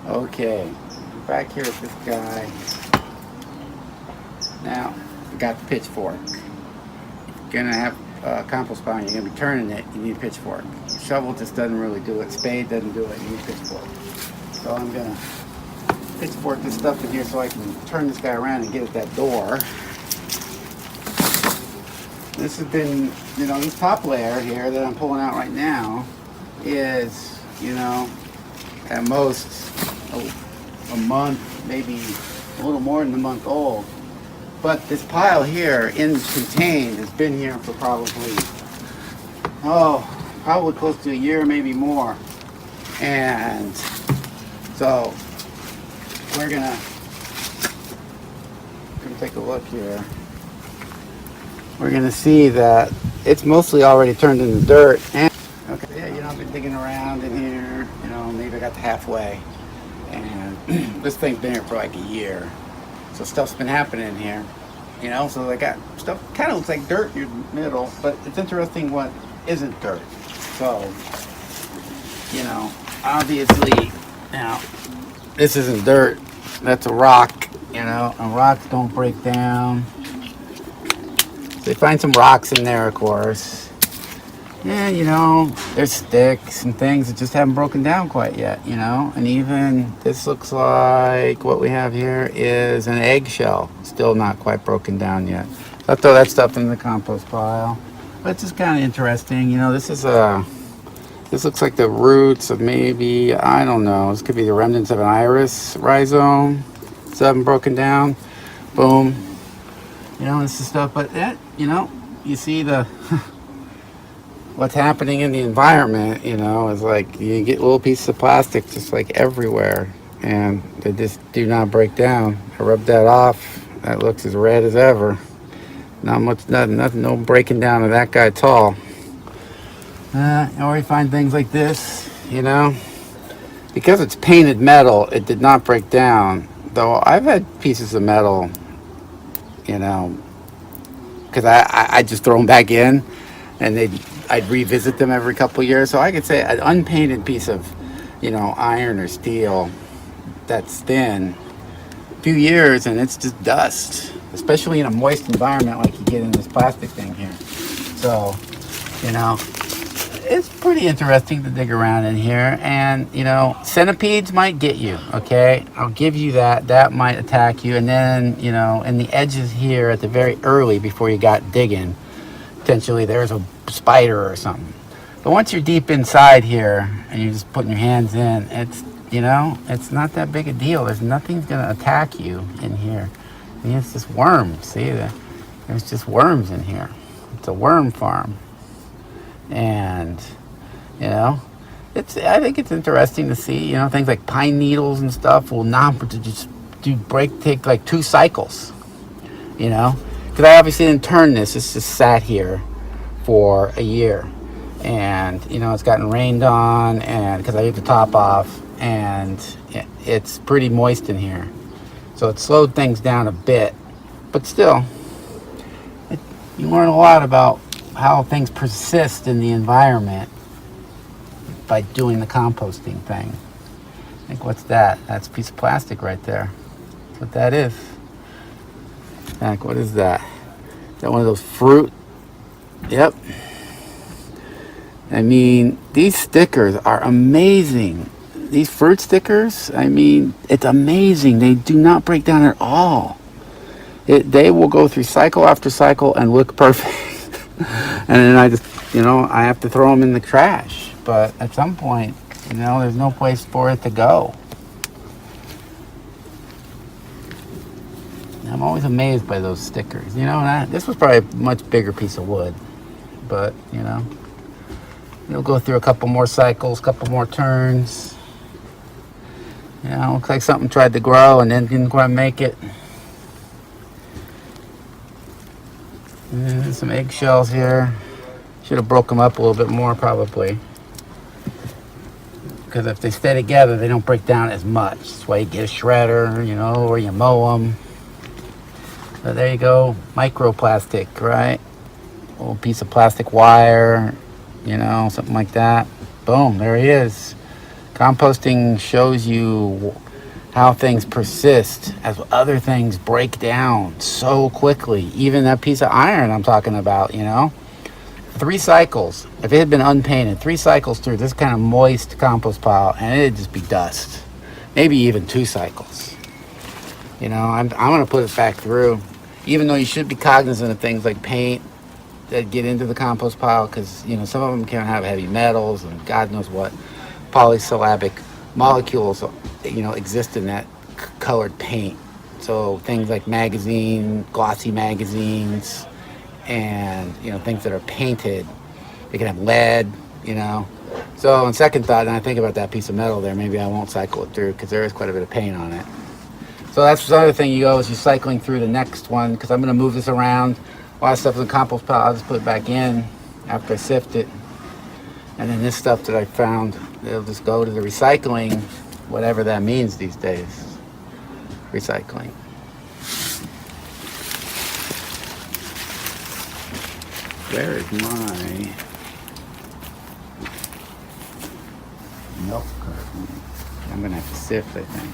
Okay, back here with this guy. Now, we got the pitchfork. You're gonna have compost pile, you're gonna be turning it, you need a pitchfork. Shovel just doesn't really do it. Spade doesn't do it, you need a pitchfork. So I'm gonna pitchfork this stuff in here so I can turn this guy around and get at that door. This has been, this top layer here that I'm pulling out right now is, at most a month, maybe a little more than a month old. But this pile here, contained, has been here for probably close to a year, maybe more. And so we're gonna take a look here. We're gonna see that it's mostly already turned into dirt. And okay, yeah, I've been digging around in here. Maybe I got to halfway, and this thing's been here for like a year. So stuff's been happening in here. So I got stuff kind of looks like dirt in the middle, but it's interesting what isn't dirt. So, obviously, now this isn't dirt. That's a rock. And rocks don't break down. They find some rocks in there, of course. Yeah, there's sticks and things that just haven't broken down quite yet, And even this looks like what we have here is an eggshell, still not quite broken down yet. I'll throw that stuff in the compost pile. But it's just kind of interesting. This looks like the roots of maybe, I don't know, this could be the remnants of an iris rhizome. Still haven't broken down. Boom. This is stuff, but that, you see the what's happening in the environment, is like you get little pieces of plastic just like everywhere, and they just do not break down. I rubbed that off. That looks as red as ever. Not much, nothing, no breaking down of that guy at all. Or you find things like this, because it's painted metal, it did not break down. Though I've had pieces of metal, because I just throw them back in, and I'd revisit them every couple of years. So I could say an unpainted piece of, iron or steel that's thin, a few years, and it's just dust, especially in a moist environment like you get in this plastic thing here. So, it's pretty interesting to dig around in here. And, centipedes might get you, okay? I'll give you that. That might attack you. And then, in the edges here at the very early before you got digging, potentially there's a spider or something. But once you're deep inside here and you're just putting your hands in, it's not that big a deal. There's nothing's going to attack you in here. It's just worms. See, there's just worms in here. It's a worm farm. And, I think it's interesting to see, things like pine needles and stuff will not just take like 2 cycles, because I obviously didn't turn this. It's just sat here for a year, and it's gotten rained on, and because I took the top off, and it's pretty moist in here, so it slowed things down a bit, but still, you learn a lot about how things persist in the environment by doing the composting thing. I think, what's that? That's a piece of plastic right there. That's what that is. Heck, what is that? Is that one of those fruit? Yep. I mean, these stickers are amazing. These fruit stickers, it's amazing. They do not break down at all. They will go through cycle after cycle and look perfect. And then I just, I have to throw them in the trash. But at some point, there's no place for it to go. I'm always amazed by those stickers. And this was probably a much bigger piece of wood. But, it'll go through a couple more cycles, couple more turns. Looks like something tried to grow and then didn't quite make it. And some eggshells here. Should have broke them up a little bit more, probably. Because if they stay together, they don't break down as much. That's why you get a shredder, or you mow them. So there you go, microplastic, right? A little piece of plastic wire, something like that. Boom, there he is. Composting shows you how things persist as other things break down so quickly. Even that piece of iron I'm talking about, 3 cycles. If it had been unpainted, 3 cycles through this kind of moist compost pile, and it'd just be dust. Maybe even 2 cycles. I'm going to put it back through. Even though you should be cognizant of things like paint that get into the compost pile, because some of them can have heavy metals and God knows what polysyllabic molecules exist in that colored paint. So things like glossy magazines, and things that are painted, they can have lead. So on second thought, and I think about that piece of metal there, maybe I won't cycle it through because there is quite a bit of paint on it. So that's the other thing you go is you're cycling through the next one, because I'm going to move this around. A lot of stuff in the compost pile, I'll just put it back in after I sift it. And then this stuff that I found, it'll just go to the recycling, whatever that means these days. Recycling. Where is my milk carton? I'm going to have to sift, I think.